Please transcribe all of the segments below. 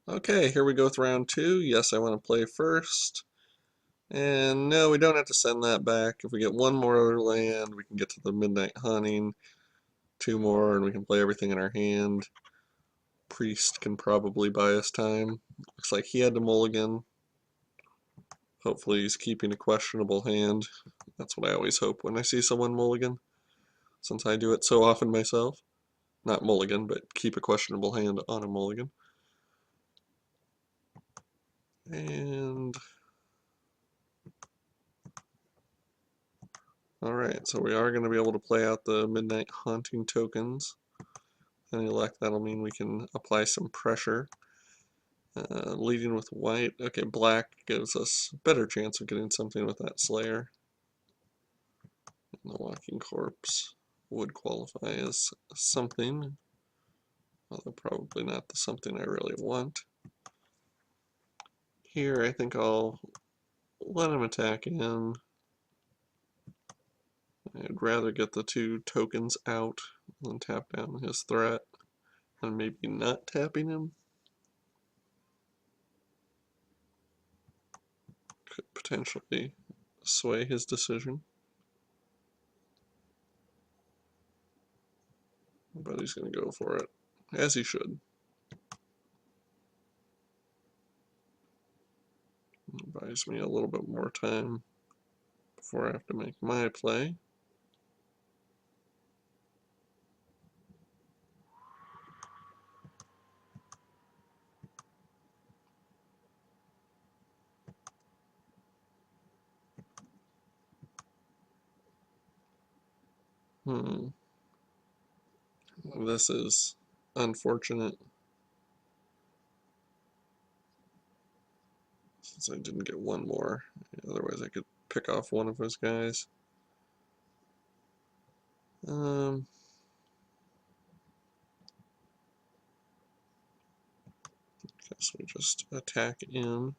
Okay, here we go with round two. Yes, I want to play first. And no, we don't have to send that back. If we get one more land, we can get to the midnight hunting. Two more, and we can play everything in our hand. Priest can probably buy us time. Looks like he had to mulligan. Hopefully he's keeping a questionable hand. That's what I always hope when I see someone mulligan, since I do it so often myself. Not mulligan, but keep a questionable hand on a mulligan. And alright, so we are going to be able to play out the Midnight Haunting tokens. Any luck, that'll mean we can apply some pressure. Leading with white. Okay, black gives us a better chance of getting something with that Slayer. And the Walking Corpse would qualify as something, although probably not the something I really want. Here, I think I'll let him attack in. I'd rather get the two tokens out than tap down his threat, and maybe not tapping him. Could potentially sway his decision. But he's going to go for it, as he should. It buys me a little bit more time before I have to make my play. This is unfortunate, since I didn't get one more. Otherwise I could pick off one of his guys. Guess we just attack in.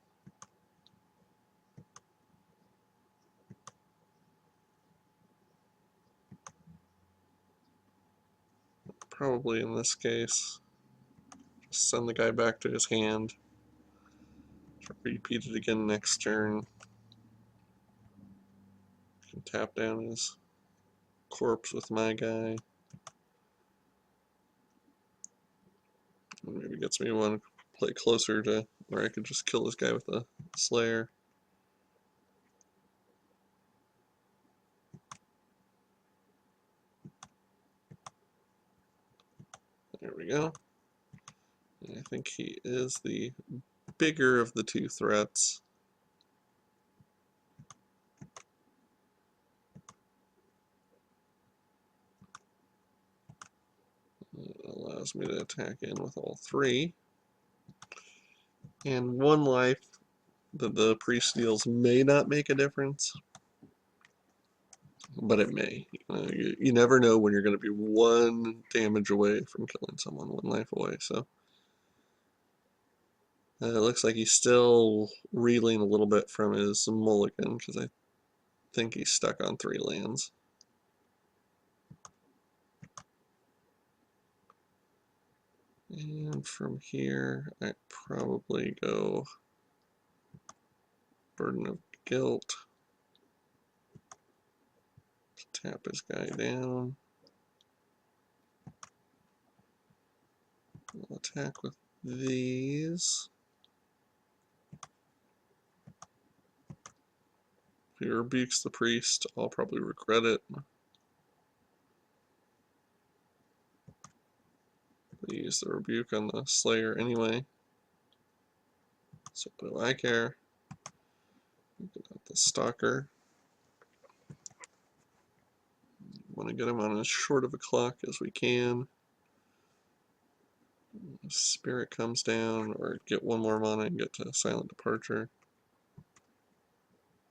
Probably in this case, just send the guy back to his hand. Repeat it again next turn. Can tap down his corpse with my guy. And maybe gets me one play closer to where I could just kill this guy with a Slayer. There we go. And I think he is the bigger of the two threats. It allows me to attack in with all three. And one life that the priest deals may not make a difference, but it may. You never know when you're going to be one damage away from killing someone, one life away. So it looks like he's still reeling a little bit from his mulligan, because I think he's stuck on 3 lands. And from here, I probably go Burden of Guilt. Tap his guy down. I'll attack with these. If he rebukes the priest, I'll probably regret it. I use the rebuke on the Slayer anyway. So what do I care? Get out the Stalker. Want to get him on as short of a clock as we can. Spirit comes down, or get one more mana and get to Silent Departure.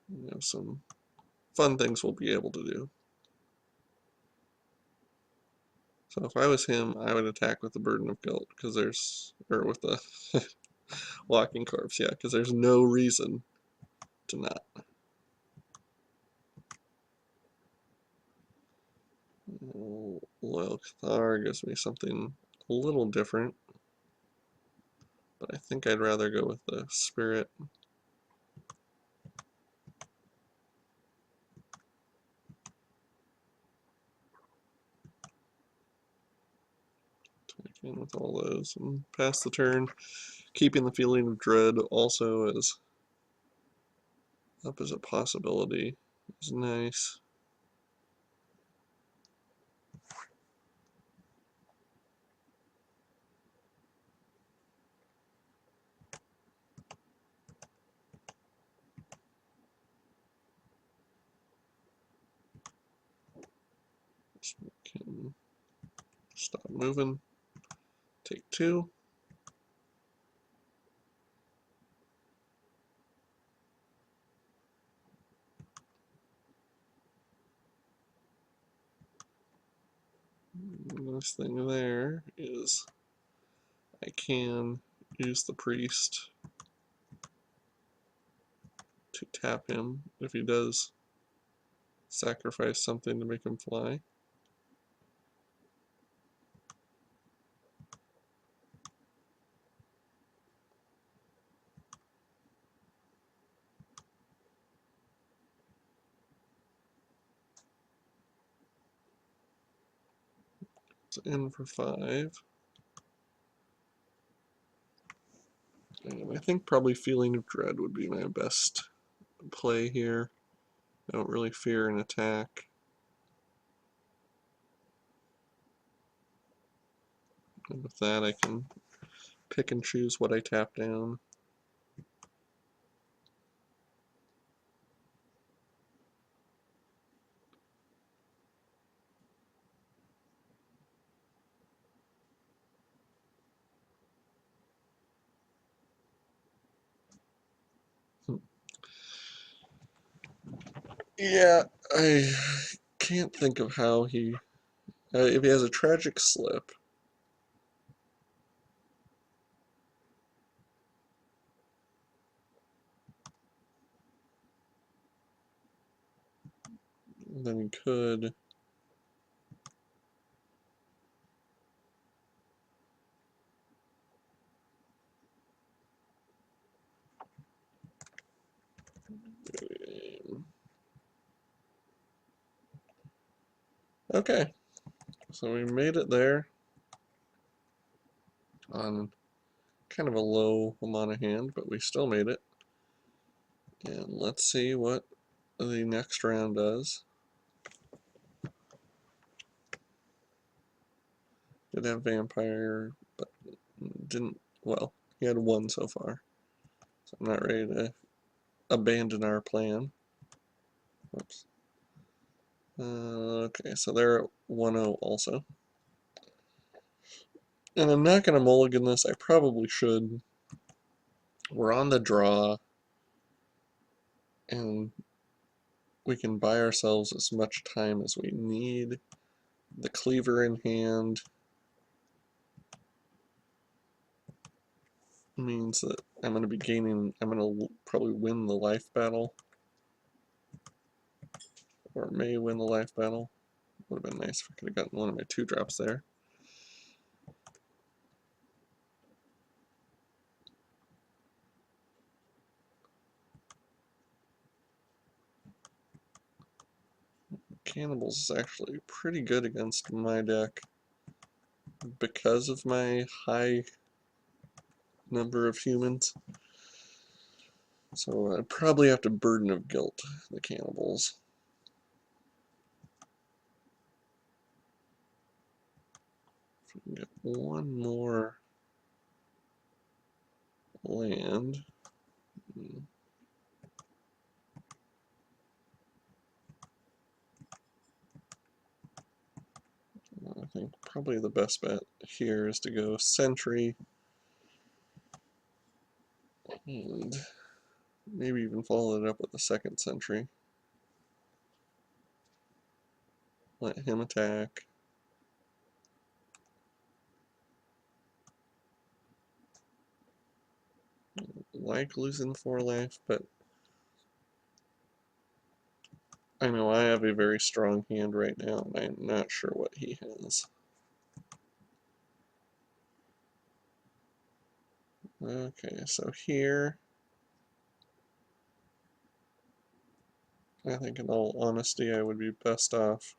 We have some fun things we'll be able to do. So if I was him, I would attack with the Burden of Guilt, because there's, or with the Walking Corpse, yeah, because there's no reason to not. Loyal Cathar gives me something a little different. but I think I'd rather go with the spirit. Attack in with all those and pass the turn. Keeping the feeling of dread also as up as a possibility is nice. So we can stop moving. Take 2. Nice thing there is I can use the priest to tap him if he does sacrifice something to make him fly. So in for 5. And I think probably Feeling of Dread would be my best play here. I don't really fear an attack. And with that I can pick and choose what I tap down. Yeah, I can't think of how he... if he has a tragic slip, then he could... Okay, so we made it there on kind of a low amount of hand, but we still made it. And let's see what the next round does. Did have vampire, but didn't, well, he had 1 so far. So I'm not ready to abandon our plan. Whoops. Okay, so they're at 1-0 also. And I'm not going to mulligan this, I probably should. We're on the draw, and we can buy ourselves as much time as we need. The cleaver in hand means that I'm going to be gaining, I'm going to probably win the life battle. Or may win the life battle. Would have been nice if I could have gotten one of my 2-drops there. Cannibals is actually pretty good against my deck because of my high number of humans. So I'd probably have to Burden of Guilt the Cannibals. If we can get one more land. I think probably the best bet here is to go Sentry and maybe even follow it up with a second Sentry. Let him attack. Like losing 4 life, but I know I have a very strong hand right now, and I'm not sure what he has. Okay, so here, I think in all honesty I would be best off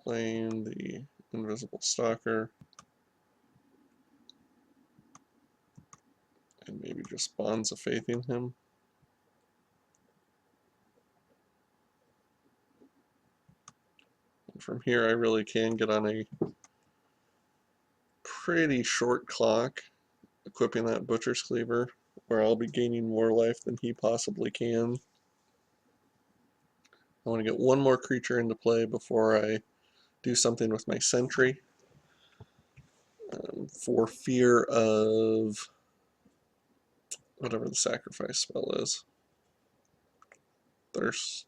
playing the Invisible Stalker and maybe just Bonds of Faithing him. And from here I really can get on a pretty short clock equipping that Butcher's Cleaver, where I'll be gaining more life than he possibly can. I want to get one more creature into play before I do something with my Sentry, for fear of whatever the sacrifice spell is. There's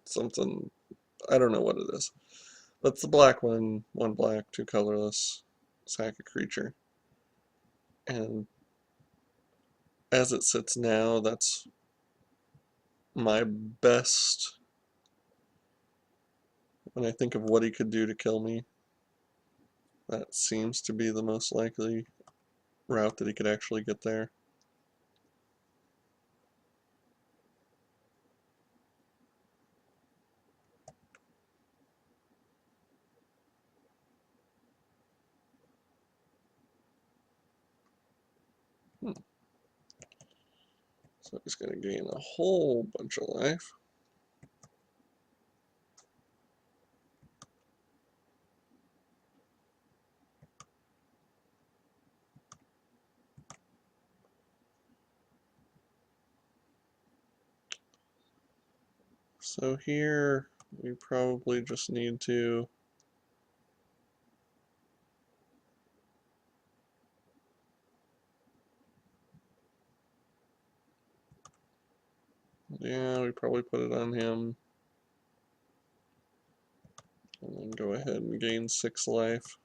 something, I don't know what it is. But it's the black one, one black, two colorless, sack a creature. And as it sits now, that's my best. When I think of what he could do to kill me, that seems to be the most likely route that he could actually get there. So he's going to gain a whole bunch of life. So here we probably just need to yeah, we probably put it on him and then go ahead and gain 6 life.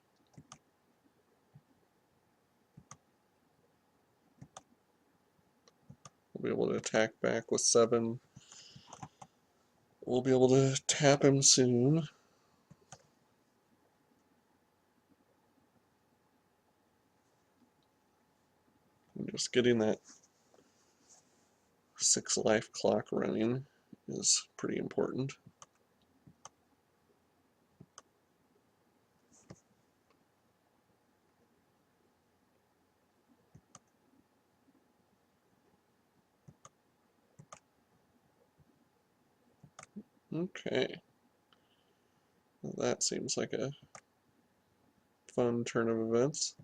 We'll be able to attack back with 7. We'll be able to tap him soon. And just getting that 6 life clock running is pretty important. Okay. Well, that seems like a fun turn of events.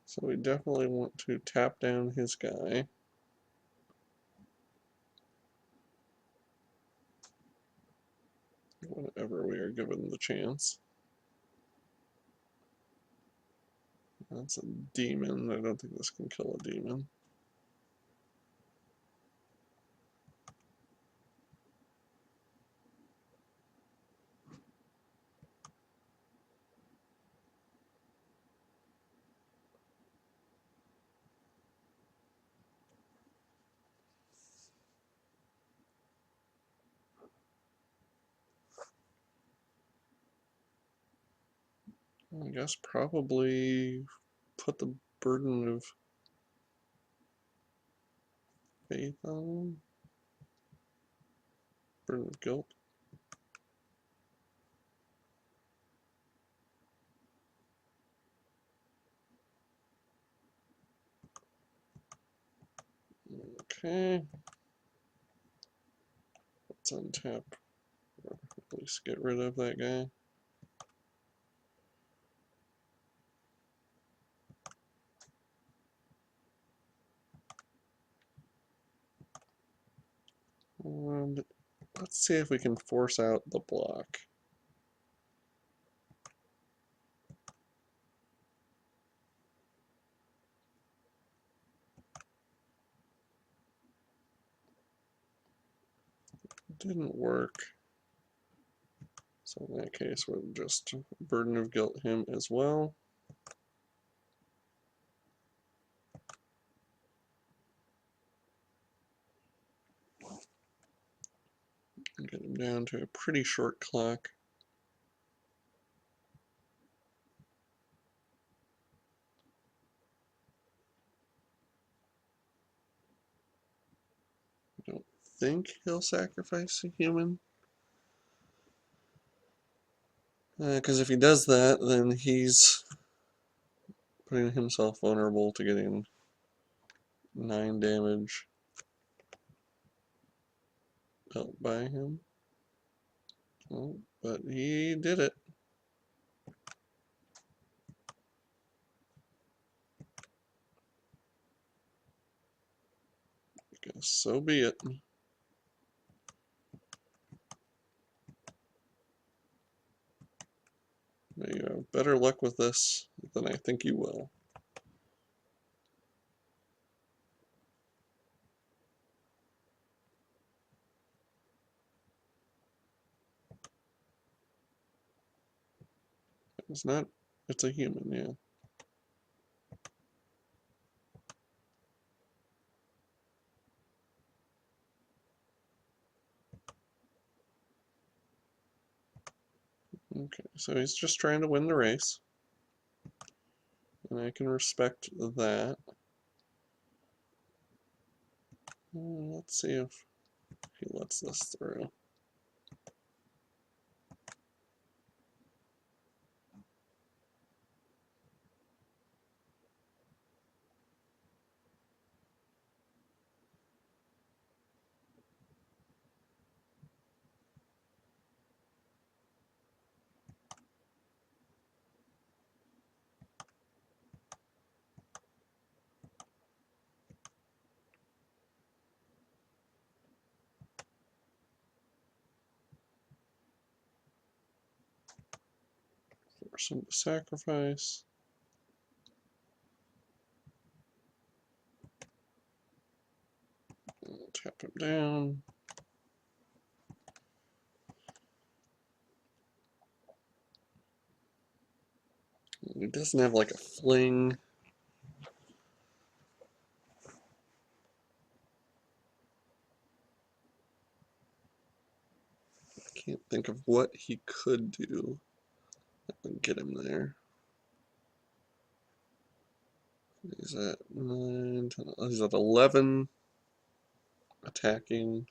So we definitely want to tap down his guy. Whenever we are given the chance. That's a demon. I don't think this can kill a demon. I guess probably put the burden of faith on him. Burden of guilt. Okay. Let's untap, or at least get rid of that guy. And let's see if we can force out the block. Didn't work. So in that case, we'll just burden of guilt him as well. Get him down to a pretty short clock. I don't think he'll sacrifice a human. Because if he does that, then he's putting himself vulnerable to getting 9 damage dealt by him. Oh, but he did it. Guess so be it. You have better luck with this than I think you will. It's not, it's a human, yeah. Okay, so he's just trying to win the race. And I can respect that. Let's see if he lets this through. Force him to sacrifice. Tap him down. He doesn't have like a fling. I can't think of what he could do that would get him there. He's at 9, 10, he's at 11 attacking.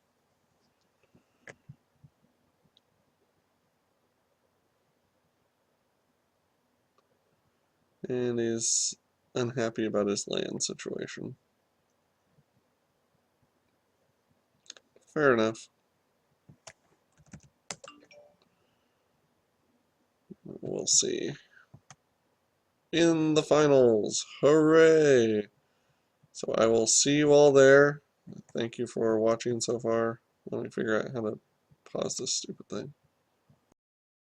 And he's unhappy about his land situation. Fair enough. We'll see. In the finals. Hooray! So I will see you all there. Thank you for watching so far. Let me figure out how to pause this stupid thing.